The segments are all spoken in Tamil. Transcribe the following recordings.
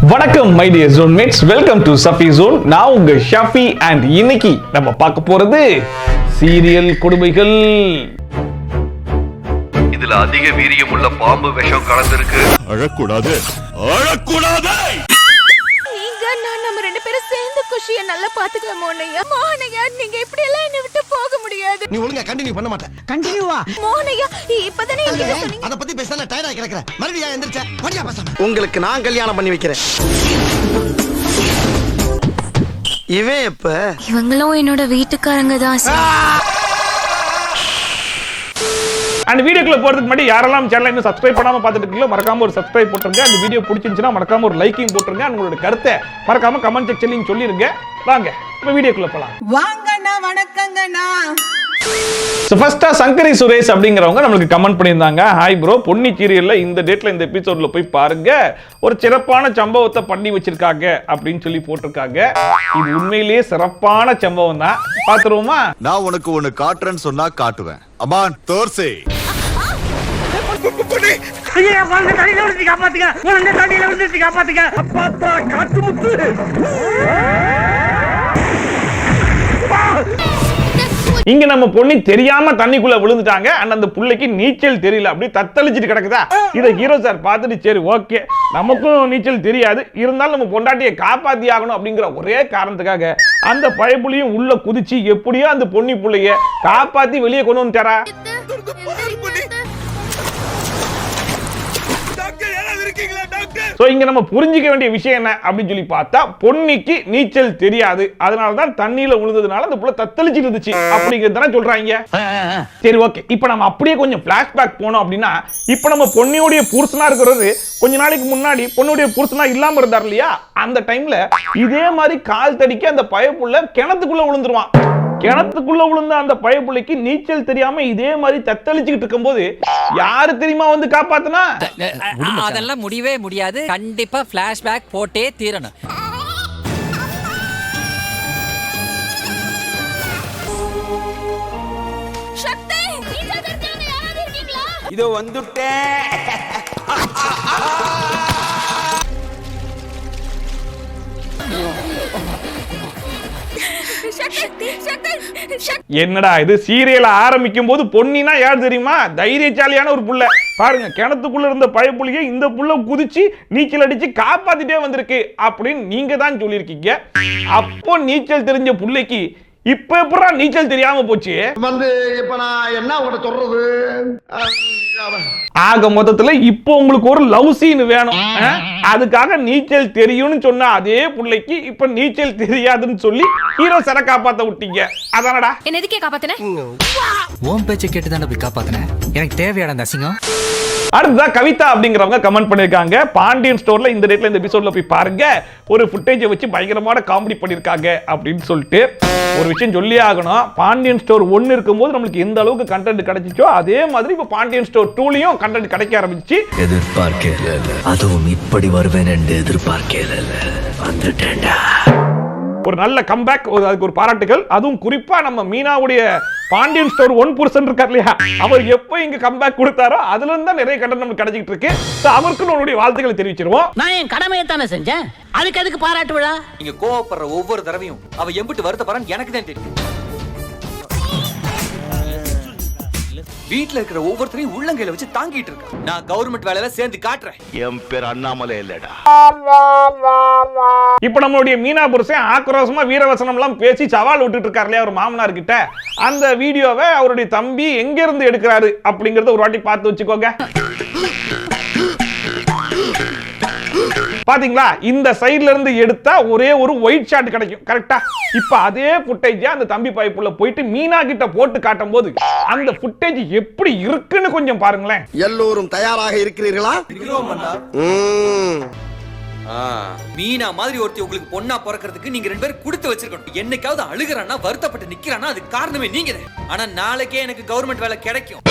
வணக்கம் my dear zone mates, welcome to Safi zone. நான் உங்க ஷஃபி அண்ட் இன்னைக்கு நம்ம பார்க்க போறது சீரியல் கொடுமைகள். இதுல அதிக வீரியமுள்ள பாம்பு விஷம் கலந்திருக்கு. அழக்கூடாது, அழக்கூடாது. நீங்க நான் நம்ம ரெண்டு பேரும் சேர்ந்து குஷியை நல்லா பாத்துக்கலாம் மோனையா. மோனையா, நீங்க இப்படி எல்லாம் என்ன விட்டு போக முடியாது. நீ ஒழுங்கா கண்டினியூ பண்ண மாட்டே. கண்டினியூவா மோனையா? இப்பதானே என்கிட்ட சொன்னீங்க. அத பத்தி பேசல டயர்டா கிடக்குற. மறுபடியும் எந்திரச்ச. படியா பேசாம. உங்களுக்கு நான் கல்யாணம் பண்ணி வைக்கிறேன். இவன் எப்ப? இவங்களும் என்னோட வீட்டுக்காரங்க தான். அந்த வீடியோக்குள்ள போறதுக்கு முன்னாடி யாரெல்லாம் சேனலை இன்னும் சப்ஸ்கிரைப் பண்ணாம பார்த்துட்டு இருக்கீங்களோ மறக்காம ஒரு சப்ஸ்கிரைப் போட்டுருங்க. அந்த வீடியோ பிடிச்சிருந்துச்சுன்னா மறக்காம ஒரு லைக்கையும் போட்டுருங்க. உங்களோட கருத்தை மறக்காம கமெண்ட் செக்ஷன்லயும் சொல்லிருங்க. வாங்க நம்ம வீடியோக்குள்ள போலாம். வாங்கண்ணா, வணக்கங்கண்ணா. ஃபர்ஸ்டா சங்கரி சுரேஷ் அப்படிங்கிறவங்க நம்மளுக்கு கமெண்ட் பண்ணியிருந்தாங்க. ஹாய் ப்ரோ, பொன்னி சீரியல்ல இந்த டேட்ல இந்த எபிசோட்ல போய் பாருங்க, ஒரு சிறப்பான சம்பவத்தை பண்ணி வச்சிருக்காங்க அப்படின்னு சொல்லி போட்டிருக்காங்க. இது உண்மையிலேயே சிறப்பான சம்பவம் தான். பாத்துருவோமா? நான் உனக்கு ஒண்ணு காட்டுறேன்னு சொன்னா காட்டுவேன். அம்மான் தோர்சே. இங்க நம்ம பொண்ணு தெரியாம தண்ணிக்குள்ள விழுந்துட்டாங்க. அந்த புள்ளைக்கு நீச்சல் தெரியல, அப்படி தத்தளிச்சிட்டு கிடக்குதா. இதை ஹீரோ சார் பார்த்துட்டு சரி ஓகே, நமக்கும் நீச்சல் தெரியாது, இருந்தாலும் நம்ம பொண்டாட்டியை காப்பாத்தி ஆகணும் அப்படிங்கிற ஒரே காரணத்துக்காக அந்த பயப்புள்ளையும் உள்ள குதிச்சு எப்படியோ அந்த பொன்னி புள்ளைய காப்பாத்தி வெளியே கொண்டு வந்துட்டாரா. இங்க நம்ம புரிஞ்சிக்க வேண்டிய விஷயம் என்ன அப்படின்னு சொல்லி பார்த்தா, பொன்னிக்கு நீச்சல் தெரியாது, அதனாலதான் தண்ணியில விழுந்ததுனால அந்த புள்ள தத்தளிச்சிட்டு இருந்துச்சு அப்படிங்கறத சொல்றாங்க. சரி ஓகே, இப்போ நம்ம அப்படியே கொஞ்சம் பிளாஷ்பேக் போனோம் அப்படின்னா, இப்போ நம்ம பொன்னியோடைய புருஷனா இருக்கிறது கொஞ்ச நாளைக்கு முன்னாடி பொண்ணுடைய புருஷனா இல்லாம இருந்தார் இல்லையா, அந்த டைம்ல இதே மாதிரி கால் தடிக்க அந்த பயப்புள்ள கிணத்துக்குள்ள விழுந்துருவான். கிணத்துக்குள்ள விழுந்த அந்த பயப்புள்ளைக்கு நீச்சல் தெரியாம இதே மாதிரி தத்தளிச்சுக்கிட்டு இருக்கும்போது யாரு தெரியுமா வந்து காப்பாத்துனா? அதெல்லாம் முடியவே முடியாது. கண்டிப்பா பிளாஷ்பேக் போட்டே தீரணும். சக்தி, நீச்சல் தெரிஞ்சவங்க யாராவது இருக்கீங்களா? இதோ வந்துட்டேன். என்னடா இது, சீரியல் ஆரம்பிக்கும் போது பொன்னினா யார் தெரியுமா? தைரியசாலியான ஒரு புள்ள. பாருங்க, கிணத்துக்குள்ள இருந்த பயப்புள்ளியை இந்த புள்ள குதிச்சு நீச்சல் அடிச்சு காப்பாத்திட்டே வந்திருக்கு அப்படின்னு நீங்க தான் சொல்லியிருக்கீங்க. அப்போ நீச்சல் தெரிஞ்ச புள்ளைக்கு இப்ப எப்படா நீச்சல் தெரியாம போச்சு? இப்ப நான் என்ன உங்கள்ட்ட சொல்றது? ஆக மொத்தத்துல இப்போ உங்களுக்கு ஒரு லவ் சீன் வேணும். அதுக்காக நீச்சல் தெரியும்னு சொன்ன அதே புள்ளைக்கு இப்ப நீச்சல் தெரியாதுன்னு சொல்லி ஹீரோ சர காப்பாத்த விட்டீங்க. அதானடா? என்ன எதுக்கே காப்பாத்துன? ஓம் பேச்சை கேட்டு தான் போய் காப்பாத்தினேன். எனக்கு தேவையான அந்த அசிங்கம். அடுத்ததா கவிதா அப்படிங்கிறவங்க கமெண்ட் பண்ணிருக்காங்க. பாண்டியன் ஸ்டோர்ல இந்த டேட்ல இந்த எபிசோட்ல போய் பாருங்க, ஒரு ஃபுட்டேஜை வச்சு பயங்கரமான காமெடி பண்ணிருக்காங்க அப்படின்னு சொல்லிட்டு ஒரு விஷயம் சொல்லி ஆகணும். பாண்டியன் ஸ்டோர் 1 இருக்கும்போது நம்மளுக்கு எந்த அளவுக்கு கண்டென்ட் கிடைச்சிச்சோ அதே மாதிரி இப்ப பாண்டியன் ஸ்டோர் 2லயும் கண்டென்ட் கிடைக்க ஆரம்பிச்சு. எதிர்பார்க்கல, அதுவும் இப்படி வருவேன் என்று எதிர்பார்க்கல. வந்துட்டேன்டா. ஒரு நல்ல கம்பேக், அதுக்கு ஒரு பாராட்டுகள். அதுவும் குறிப்பா நம்ம மீனாவுடைய பாண்டியன் ஸ்டோர் 1 புருஷன் இருக்கார் இல்லையா, அவர் எப்போ இங்க கம்பேக் கொடுத்தாரோ அதுல இருந்து தான் நிறைய கண்டென்ட் நமக்கு கிடைச்சிட்டு இருக்கு. அவருக்கு நம்மளுடைய வாழ்த்துக்களை தெரிவிச்சிருவோம். நான் என் கடமையை தானே செஞ்சேன், அதுக்கு எதுக்கு பாராட்டு விழா? நீங்க கோவப்படுற ஒவ்வொரு தடவையும் அவ எம்பிட்டு வருத்தப்படுறான்னு எனக்கு தான் தெரியும். வீட்டுல இருக்கிற ஒவ்வொருத்தரையும் உள்ளங்கையில வச்சு தாங்கிட்டு இருக்க. நான் கவர்மெண்ட் வேலையில சேர்ந்து காட்டுறேன். என் பேர் அண்ணாமலை இல்லடா. இப்ப நம்மளுடைய மீனா புருஷன் ஆக்ரோஷமா வீரவசனம் எல்லாம் பேசி சவால் விட்டுட்டு இருக்காரு இல்லையா ஒரு மாமனார் கிட்ட. அந்த வீடியோவை அவருடைய தம்பி எங்க இருந்து எடுக்கிறாரு அப்படிங்கறத ஒரு வாட்டி பார்த்து வச்சுக்கோங்க. பாத்தீங்களா, இந்த சைடுல இருந்து எடுத்தா ஒரே ஒரு ஒயிட் ஷாட் கிடைக்கும். கரெக்டா? இப்ப அதே ஃபுட்டேஜ் அந்த தம்பி பைப்புள்ள போயிட்டு மீனா கிட்ட போட்டு காட்டும் போது அந்த ஃபுட்டேஜ் எப்படி இருக்குன்னு கொஞ்சம் பாருங்களேன். எல்லோரும் தயாராக இருக்கிறீர்களா? மீனா மாதிரி ஒருத்தி உங்களுக்கு பொண்ணா பிறக்கிறதுக்கு நீங்க 2 பேரும் கொடுத்து வச்சிருக்கணும். என்னைக்காவது அழுகுறானா வருத்தப்பட்டு நிக்கிறானா அதுக்கு காரணமே நீங்க தான். ஆனா நாளைக்கே எனக்கு கவர்மெண்ட் வேலை கிடைக்கும்.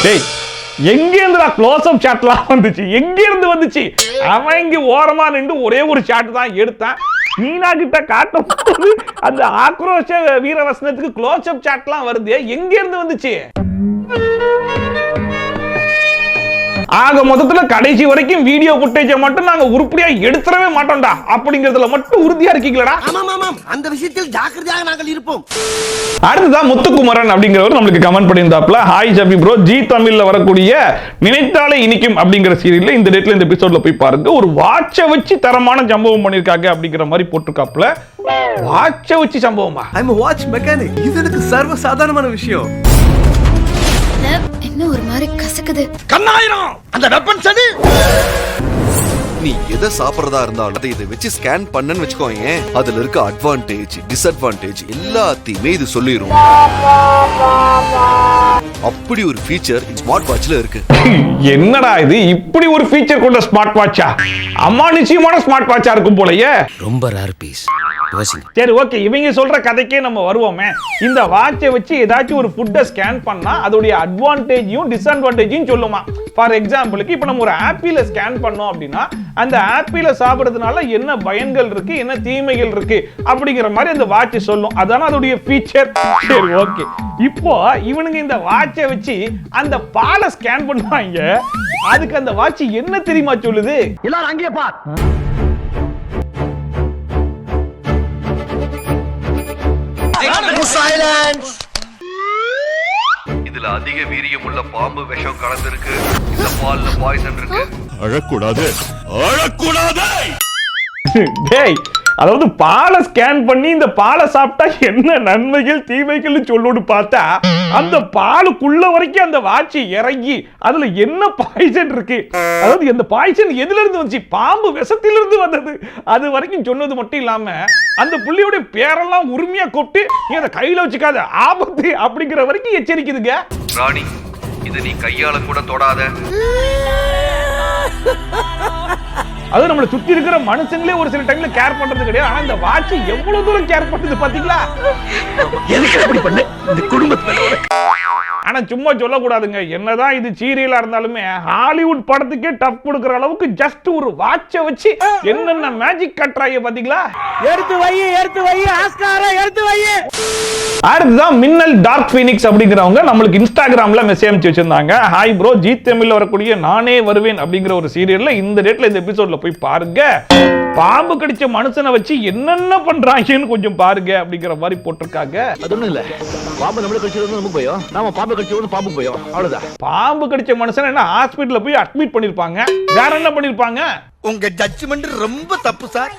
எங்க இருந்து க்ளோஸ் அப் ஷாட்லாம் வந்துச்சு? எங்க இருந்து வந்துச்சு? அவன் இங்க ஓரமா நின்று ஒரே ஒரு ஷாட் தான் எடுத்தான். மீனா கிட்ட காட்டும் போது அந்த ஆக்ரோஷ வீரவசனத்துக்கு க்ளோஸ் அப் ஷாட்லாம் வருது. எங்க இருந்து வந்துச்சு? ஆக மொத்தத்துல கடைசி வரைக்கும் வீடியோ ஃபுட்டேஜை மட்டும் நாங்க உருப்படியா எடுத்துறவே மாட்டோம்டா அப்படிங்கறதுல மட்டும் உறுதியா இருக்கீங்களா? ஆமாம் அந்த விஷயத்தில் ஜாக்கிரதையாக நாங்கள் இருப்போம். அடுத்ததான் முத்துக்குமரன் அப்படிங்கிறவர் நம்மளுக்கு கமெண்ட் பண்ணியிருந்தாப்ல, ஹாய் ஜபி ப்ரோ, ஜி தமிழ்ல வரக்கூடிய நினைத்தாலே இனிக்கும் அப்படிங்கிற சீரியல்ல இந்த டேட்ல இந்த எபிசோட்ல போய் பாருங்க, ஒரு வாட்சை வச்சு தரமான சம்பவம் பண்ணிருக்காங்க அப்படிங்கிற மாதிரி போட்டிருக்காப்ல. வாட்சை வச்சு சம்பவமா? ஐ அம் வாட்ச் மெக்கானிக். இது எனக்கு சர்வ சாதாரணமான விஷயம். என்ன ஒரு மாதிரி கசக்குது. கண்ணாயிரம் அந்த வெப்பன் சதி. நீ எதை சாப்பிடுறதா இருந்தாலும் அதை இதை வச்சு ஸ்கேன் பண்ணன்னு வச்சுக்கோங்க, அதுல இருக்க அட்வான்டேஜ் டிஸ்அட்வான்டேஜ் எல்லாத்தையுமே இது சொல்லிரும். அப்படி ஒரு ஃபீச்சர் ஸ்மார்ட் வாட்ச்ல இருக்கு. என்னடா இது, இப்படி ஒரு ஃபீச்சர் கொண்ட ஸ்மார்ட் வாட்சா? அம்மா நிச்சயமான ஸ்மார்ட் வாட்சா இருக்கும் போலயே. ரொம்ப ரேர் பீஸ். சரி ஓகே, இவங்க சொல்ற கதைக்கே நம்ம வருவோமே. இந்த வாட்சை வச்சு ஏதாச்சும் ஒரு ஃபுட்டை ஸ்கேன் பண்ணா அதோடைய அட்வான்டேஜையும் டிஸ்அட்வான்டேஜையும் சொல்லுமா. ஃபார் எக்ஸாம்பிளுக்கு இப்போ நம்ம ஒரு ஆப்பிள ஸ்கேன் பண்ணோம் அப்படின்னா அந்த ஆப்பிள சாப்பிடுறதுனால என்ன பயன்கள் இருக்கு, என்ன தீமைகள் இருக்கு அப்படிங்கிற மாதிரி அந்த வாட்ச் சொல்லும். அதான அதோடைய ஃபீச்சர். சரி ஓகே, இப்போ இவனுங்க இந்த வாட்சை வச்சு அந்த பாலை ஸ்கேன் பண்ணுவாங்க. அதுக்கு அந்த வாட்ச் என்ன தெரியுமா சொல்லுது? எல்லாரும் அங்கேயே பார். இதுல அதிக வீரியம் உள்ள பாம்பு விஷம் கலந்திருக்கு. இந்த பால்ல பாய்சன் இருக்கு. அழக்கூடாது. டேய், அதாவது பாலை ஸ்கேன் பண்ணி இந்த பாலை சாப்பிட்டா என்ன நன்மைகள் தீமைகள் சொல்லோடு பார்த்தா அந்த பாலுக்குள்ள வரைக்கும் அந்த வாட்சி இறங்கி அதுல என்ன பாய்சன் இருக்கு, அதாவது இந்த பாய்சன் எதுல இருந்து வந்துச்சு, பாம்பு விஷத்திலிருந்து வந்தது, அது வரைக்கும் சொன்னது மட்டும் இல்லாம அந்த புள்ளியோட பேரெல்லாம் உரிமையா கூப்பிட்டு நீ அதை கையில வச்சுக்காத, ஆபத்து அப்படிங்கிற வரைக்கும் எச்சரிக்குதுங்க. ராணி, இதை நீ கையால கூட தொடாத. அது நம்மளை சுத்தி இருக்கிற மனுஷங்களே ஒரு சில டைம்ல கேர் பண்றது கிடையாது. ஆனா இந்த வாட்ச் எவ்வளவு தூரம் கேர் பண்ணுது பாத்தீங்களா? எதுக்கு அப்படி பண்ணு இந்த குடும்பத்துல? ஆனா சும்மா சொல்லக்கூடாதுங்க, என்னதான் இது சீரியலா இருந்தாலுமே ஹாலிவுட் படத்துக்கே டஃப் கொடுக்கிற அளவுக்கு ஜஸ்ட் ஒரு வாட்சை வச்சு என்னென்ன மேஜிக் கட்டுறாங்க பாத்தீங்களா? எடுத்து வை ஆஸ்காரை எடுத்து வை. அடுத்ததான் மின்னல் டார்க் ஃபீனிக்ஸ் அப்படிங்கிறவங்க நம்மளுக்கு இன்ஸ்டாகிராம்ல மெசேஜ் அனுப்பிச்சு வச்சிருந்தாங்க, ஹாய் ப்ரோ, ஜி தமிழ்ல வரக்கூடிய நானே வருவேன் அப்படிங்கிற ஒரு சீரியல்ல இந்த டேட்ல இந்த எபிசோட்ல போய் பாருங்க, பாம்பு கடிச்ச மனுஷனை வச்சு என்னென்ன பண்றாங்கன்னு கொஞ்சம் பாருங்க அப்படிங்கிற மாதிரி போட்டிருக்காங்க. அது ஒண்ணும் இல்ல, பாம்பு நம்மள கடிச்சது நமக்கு போயும், நாம பாம்பு கடிச்சது பாம்பு போயும், அவ்வளவுதான். பாம்பு கடிச்ச மனுஷன் என்ன ஹாஸ்பிடல்ல போய் அட்மிட் பண்ணிருப்பாங்க, வேற என்ன பண்ணிருப்பாங்க? உங்க ஜட்ஜ்மெண்ட் ரொம்ப தப்பு சார்.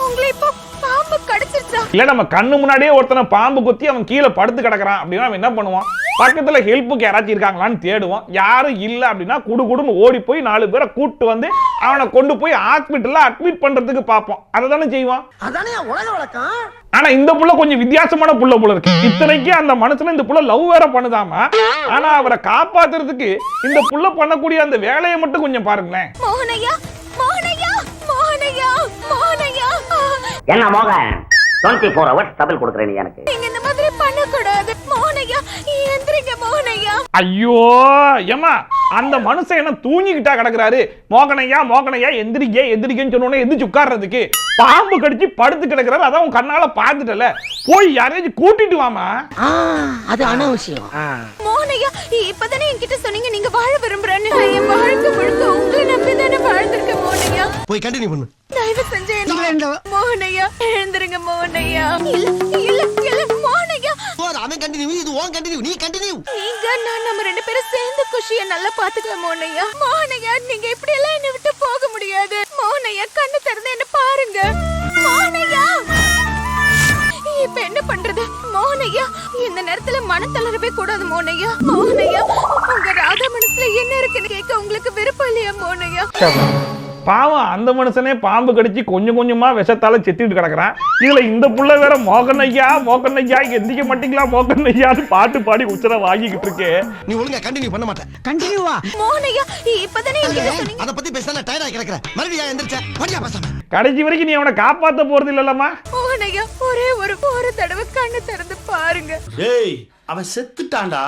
உங்களை இப்போ பாம்பு கடிச்சிருச்சா? இல்ல நம்ம கண்ணு முன்னாடியே ஒருத்தனை பாம்பு குத்தி அவன் கீழே படுத்து கிடக்குறான் அப்படின்னா அவன் என்ன பண்ணுவான்? பக்கத்துல ஹெல்ப்புக்கு யாராச்சும் இருக்காங்களான்னு தேடுவான். யாரும் இல்ல அப்படின்னா குடுகுடுன்னு ஓடி போய் 4 பேரை கூட்டு வந்து அவனை கொண்டு போய் ஹாஸ்பிட்டல்ல அட்மிட் பண்றதுக்கு பார்ப்போம். அதை தானே செய்வான். அதானே உலக வழக்கம். ஆனா இந்த புள்ள கொஞ்சம் வித்தியாசமான புள்ள போல இருக்கு. இத்தனைக்கு அந்த மனுஷனை இந்த புள்ள லவ் வேற பண்ணுதாமா. ஆனா அவரை காப்பாத்துறதுக்கு இந்த புள்ள பண்ணக்கூடிய அந்த வேலையை மட்டும் கொஞ்சம் பாருங்களேன். மோகனையா மோகனையா மோகனையா மோகனையா. என்ன மோகன் 24 hours டபுள் கொடுக்குறேன் நீ எனக்கு. நீங்க இந்த மாதிரி பண்ண கூடாது மோகனையா. எந்திரிங்க மோகனையா. ஐயோ ஏமா, அந்த மனுஷன் என்ன தூங்கிக்கிட்டா கிடக்குறாரு? மோகனையா மோகனையா எந்திரிக்க எந்திரிக்கன்னு சொன்னோன்னே எந்திரிச்சு உட்கார்றதுக்கு பாம்பு கடிச்சு படுத்து கிடக்குறாரு. அதான் உன் கண்ணால பாத்துட்டல, போய் யாரையும் கூட்டிட்டு வாமா. அது அனாவசியம். மோகனையா, இப்பதானே என்கிட்ட சொன்னீங்க நீங்க வாழ விரும்புறேன்னு. என் வாழ்க்கை முழுக்க உங்களை நம்பி தானே வாழ்ந்திருக்கேன் மோகனையா. போய் கண்டினியூ பண்ணு. தயவு செஞ்சு மோகனையா எழுந்திருங்க மோகனையா. இல்ல இல்ல இல்ல மோகனையா. அவன் கண்டினியூ, இது ஓன் கண்டினியூ, நீ கண்டினியூ. நீங்க நான் நம்ம 2 பேரும் சேர்ந்து குஷியை நல்லா பாத்துக்கலாம் மோகனையா. மோகனையா, நீங்க இப்படி எல்லாம் என்ன விட்டு போக முடியாது. மோகனையா, கண்ணு திறந்து என்ன பாருங்க. மோகனையா, இப்ப என்ன பண்றது? மோகனையா, இந்த நேரத்துல மன தளரவே கூடாது மோகனையா. மோகனையா, உங்க ராதா மனசுல என்ன இருக்குன்னு கேட்க உங்களுக்கு விருப்பம் இல்லையா மோகனையா? பாவம், அந்த மனுஷனே பாம்பு கடிச்சு கொஞ்சம் கொஞ்சமா விஷத்தால செத்துட்டு கிடக்குறான். இதுல இந்த புள்ள வேற மோகனையா மோகனையா எந்திக்க மாட்டீங்களா மோகனையான்னு பாட்டு பாடி உச்சர வாங்கிக்கிட்டு இருக்கே. நீ ஒழுங்கா கண்டினியூ பண்ண மாட்டே. கண்டினியூவா? மோகனையா, இப்பதானே என்கிட்ட சொன்னீங்க. அத பத்தி பேசல டயர்டா கிடக்குற. மறுபடியும் எந்திரச்ச படியா பேசாம. கடைசி வரைக்கும் நீ அவனை காப்பாத்த போறது இல்லலமா. மோகனையா, ஒரே ஒரு தடவை கண்ணு திறந்து பாருங்க. டேய், அவன் செத்துட்டான்டா.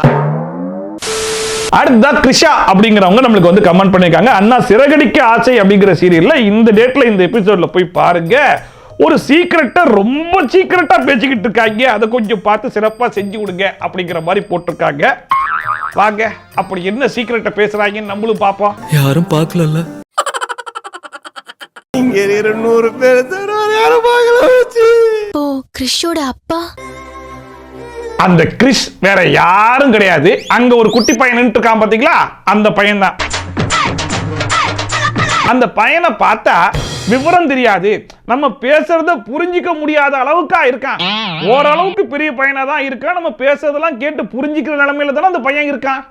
அடுத்ததா கிருஷா அப்படிங்கிறவங்க நம்மளுக்கு வந்து கமெண்ட் பண்ணிருக்காங்க, அண்ணா சிறகடிக்க ஆசை அப்படிங்கிற சீரியல்ல இந்த டேட்ல இந்த எபிசோட்ல போய் பாருங்க, ஒரு சீக்கிரட்டா ரொம்ப சீக்கிரட்டா பேசிக்கிட்டு இருக்காங்க, அதை கொஞ்சம் பார்த்து சிறப்பா செஞ்சு விடுங்க அப்படிங்கிற மாதிரி போட்டிருக்காங்க. வாங்க அப்படி என்ன சீக்கிரட்டை பேசுறாங்கன்னு நம்மளும் பார்ப்போம். யாரும் பார்க்கல. இங்க 200 பேர் யாரும் பார்க்கல. ஓ கிறிஷோட அப்பா? அந்த கிறிஸ் வேற யாரும் கிடையாது. அங்க ஒரு குட்டி பையன் நின்று இருக்கான் பாத்தீங்களா, அந்த பையன் தான். அந்த பையனை பார்த்தா விவரம் தெரியாது, நம்ம பேசுறத புரிஞ்சிக்க முடியாத அளவுக்கா இருக்கான். ஓரளவுக்கு பெரிய பையனா தான் இருக்கான். நம்ம பேசுறதெல்லாம் கேட்டு புரிஞ்சிக்கிற நிலைமையில தானே அந்த பையன் இருக்கான்.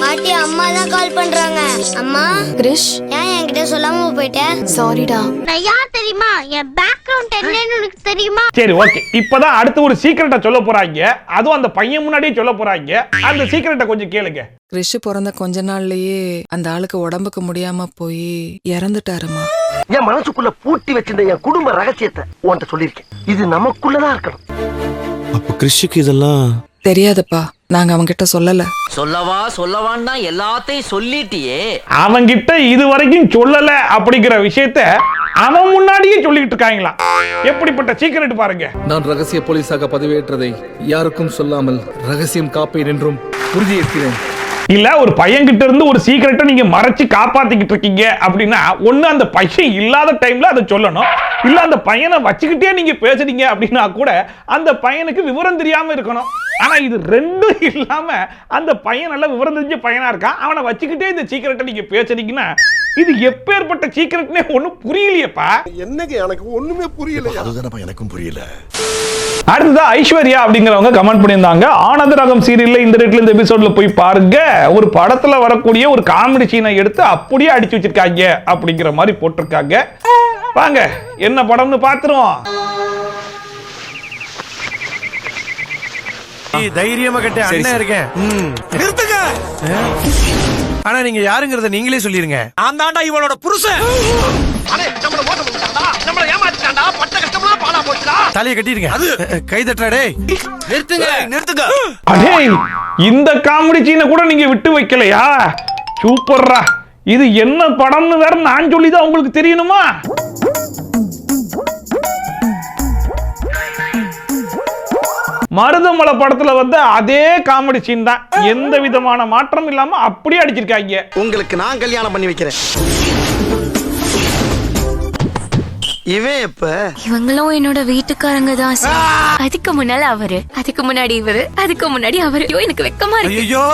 பாட்டி அம்மா தான் கால் பண்றாங்க. அம்மா கிறிஷ் ஏன் என்கிட்ட சொல்லாம போயிட்ட? சாரிடா. நான் யார் தெரியுமா? என் பேக்ரவுண்ட் என்னன்னு உனக்கு தெரியுமா? சரி ஓகே, இப்பதான் அடுத்து ஒரு சீக்ரெட்டை சொல்ல போறாங்க. அதுவும் அந்த பையன் முன்னாடியே சொல்ல போறாங்க. அந்த சீக்ரெட்டை கொஞ்சம் கேளுங்க. கிறிஷ் பிறந்த கொஞ்ச நாள்லயே அந்த ஆளுக்கு உடம்புக்கு முடியாம போய் இறந்துட்டாருமா. என் மனசுக்குள்ள பூட்டி வச்சிருந்த என் குடும்ப ரகசியத்தை உன்கிட்ட சொல்லியிருக்கேன். இது நமக்குள்ளதான் இருக்கணும். அப்ப கிறிஷுக்கு இதெல்லாம் தெரியாதுப்பா, நாங்க அவங்கிட்ட சொல்லல. சொல்லவான்னா எல்லாத்தையும் சொல்லிட்டியே. அவங்கிட்ட இது வரைக்கும் சொல்லல அப்படிங்கிற விஷயத்த அவன் முன்னாடியே சொல்லிட்டு இருக்காங்களா. எப்படிப்பட்ட சீக்கிரட் பாருங்க. நான் ரகசிய போலீஸாக பதவியேற்றதை யாருக்கும் சொல்லாமல் ரகசியம் காப்பேன் என்றும் உறுதியேற்கிறேன். இல்ல ஒரு பையன் கிட்ட இருந்து ஒரு சீக்கிரட்டை நீங்க மறைச்சு காப்பாத்திக்கிட்டு இருக்கீங்க அப்படின்னா, ஒண்ணு அந்த பையன் இல்லாத டைம்ல அதை சொல்லணும், இல்ல அந்த பையனை வச்சுக்கிட்டே நீங்க பேசுறீங்க அப்படின்னா கூட அந்த பையனுக்கு விவரம் தெரியாம இருக்கணும். ஆனா இது ரெண்டும் இல்லாம அந்த பையன் நல்ல விவரம் தெரிஞ்ச பையனா இருக்கான், அவனை வச்சுக்கிட்டே இந்த சீக்கிரட்டை நீங்க பேசுறீங்கன்னா இது எப்பேற்பட்ட சீக்கிரட்னே ஒண்ணும் புரியலையப்பா. என்னங்க எனக்கு ஒண்ணுமே புரியல. அதுதானப்பா எனக்கும் புரியல. அடுத்ததா ஐஸ்வர்யா அப்படிங்கிறவங்க கமெண்ட் பண்ணியிருந்தாங்க, ஆனந்த ராகம் சீரியல்ல இந்த ரேட்ல இந்த எபிசோட்ல போய் பாருங்க, ஒரு படத்துல வரக்கூடிய ஒரு காமெடி சீனை எடுத்து அப்படியே அடிச்சு வச்சிருக்காங்க அப்படிங்கிற மாதிரி போட்டிருக்காங்க. வாங்க என்ன படம்னு பாத்துருவோம். தைரியமா கட்ட அண்ணன் இருக்கேன். நிறுத்துங்க. ஆனா நீங்க யாருங்கறத நீங்களே சொல்லிருங்க. நான் தாண்டா இவளோட புருஷன். தலையை கட்டிருங்க. கை தட்டாடே. நிறுத்துங்க. அடே இந்த காமெடி சீனை கூட நீங்க விட்டு வைக்கலையா? சூப்பர்ரா. இது என்ன படம்னு வேற நான் சொல்லிதான் உங்களுக்கு தெரியணுமா? மருதமலை படத்துல வந்து அதே காமெடி சீன் தான், எந்த விதமான மாற்றம் இல்லாம அப்படியே அடிச்சிருக்காங்க. உங்களுக்கு நான் கல்யாணம் பண்ணி வைக்கிறேன். இவன் எப்ப? இவங்களும் என்னோட வீட்டுக்காரங்க தான். அதுக்கு முன்னால அவரு, அதுக்கு முன்னாடி இவரு, அதுக்கு முன்னாடி அவரு. எனக்கு வெக்கமா இருக்கு. ஐயோ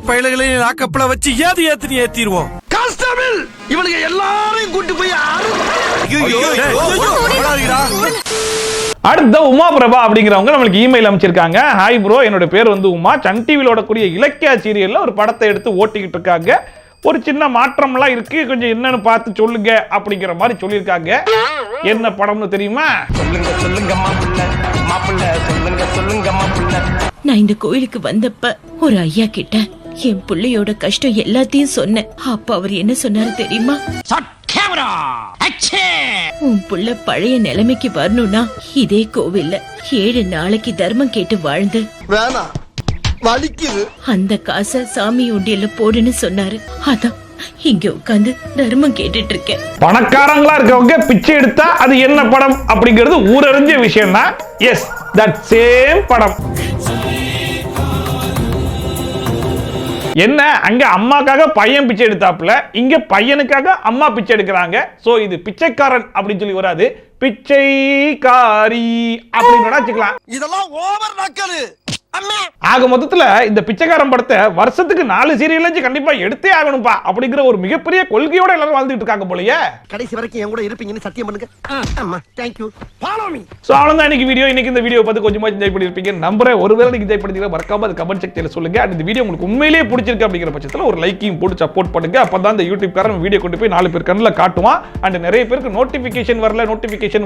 பயிலகளையும் லாக்கப்ல வச்சு ஏத்திடுவோம். கான்ஸ்டபிள் இவனுக்கு எல்லாரையும் கூட்டி போய் அடுத்த உமா பிரபா அப்படிங்கிறவங்க நம்மளுக்கு இமெயில் அமைச்சிருக்காங்க. ஹாய் ப்ரோ, என்னோட பேர் வந்து உமா. சன் டிவியில் ஓடக்கூடிய இலக்கியா சீரியல்ல ஒரு படத்தை எடுத்து ஓட்டிக்கிட்டு இருக்காங்க. ஒரு சின்ன மாற்றம்லாம் இருக்கு, கொஞ்சம் என்னன்னு பார்த்து சொல்லுங்க அப்படிங்கிற மாதிரி சொல்லியிருக்காங்க. என்ன படம்னு தெரியுமா? சொல்லுங்க மாப்பிள்ளை, சொல்லுங்க மாப்பிள்ளை. நான் இந்த கோயிலுக்கு வந்தப்ப ஒரு ஐயா கிட்ட என் பிள்ளையோட கஷ்டம் எல்லாத்தையும் சொன்னேன். அப்ப அவர் என்ன சொன்னாரு தெரியுமா? உன் புள்ள பழைய நிலைமைக்கு வரணும்னா இதே கோவில்ல 7 நாளைக்கு தர்மம் கேட்டு வாழ்ந்து வேணாம் வலிக்குது, அந்த காசை சாமி உண்டியல்ல போடுன்னு சொன்னாரு. அதான் இங்க உட்கார்ந்து தர்மம் கேட்டுட்டு இருக்கேன். பணக்காரங்களா இருக்கவங்க பிச்சை எடுத்தா அது என்ன படம் அப்படிங்கிறது ஊரறிஞ்ச விஷயம் தான். எஸ், தட் சேம் படம். என்ன அங்க அம்மாக்காக பையன் பிச்சை எடுத்தாப்புல, இங்க பையனுக்காக அம்மா பிச்சை எடுக்கிறாங்க. சோ இது பிச்சைக்காரன் அப்படின்னு சொல்லி வராது, பிச்சைக்காரி அப்படின்னு வச்சுக்கலாம். இதெல்லாம் ஓவர் நக்கலு. ஆக மொத்தத்துல இந்த பிச்சைக்காரன் படத்தை வருஷத்துக்கு 4 சீரியல் கண்டிப்பா எடுத்தே ஆகணும்பா அப்படிங்கிற ஒரு மிகப்பெரிய கொள்கையோட எல்லாரும் வாழ்ந்துட்டு இருக்காங்க போலயே. கடைசி வரைக்கும் என் கூட இருப்பீங்கன்னு சத்தியம் பண்ணுங்க. அம்மா thank you. Follow me. So அவ்வளவுதான் இன்னைக்கு வீடியோ. இன்னைக்கு இந்த வீடியோ பார்த்து கொஞ்சமா என்ஜாய் பண்ணிருப்பீங்க நம்புறேன். ஒருவேளை நீங்க என்ஜாய் பண்ணிருந்தீங்க மறக்காம அது கமெண்ட் செக்ஷன்ல சொல்லுங்க. அந்த இந்த வீடியோ உங்களுக்கு உண்மையிலேயே பிடிச்சிருக்கு அப்படிங்கிற பட்சத்துல ஒரு லைக்கையும் போட்டு சப்போர்ட் பண்ணுங்க. அப்பதான் இந்த யூடியூப் காரன் வீடியோ கொண்டு போய் 4 பேர் கண்ணுல காட்டுவான். அண்ட் நிறைய பேருக்கு நோட்டிபிகேஷன்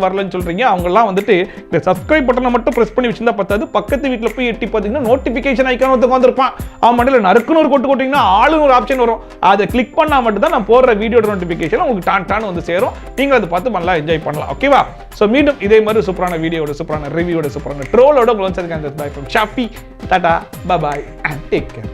வரலன்னு சொல்றீங்க. அவங்க எல்லாம் வந்துட்டு இந்த சப்ஸ்கிரைப் பட்டனை மட்டும் பிரஸ் பண்ணி வச்சிருந்தா பத்தாது, பக்கத்து வீட்டுல போய் எட்டி பாத்தீங்கன்னா நோட்டிபிகேஷன் ஐகான் வந்து வந்திருப்பான். அவன் மட்டும் நறுக்குன்னு ஒரு கொட்டு கொட்டிங்கன்னா ஆளுன்னு ஒரு ஆப்ஷன் வரும். அதை கிளிக் பண்ணா மட்டும் தான் நான் போடுற வீடியோட நோட்டிபிகேஷன் உங்களுக்கு டான் வந்து சேரும். நீங்க அதை பார்த்து நல்லா என்ஜாய் பண்ணலாம். ஓகேவா? சோ மீண்டும் இதே மாதிரி சூப்பரான வீடியோட, சூப்பரான ரிவ்யூவோட, சூப்பரான ட்ரோலோட உங்களுக்கு வந்து பை ஃப்ரம் ஷாப்பி. டாடா, bye bye and take care.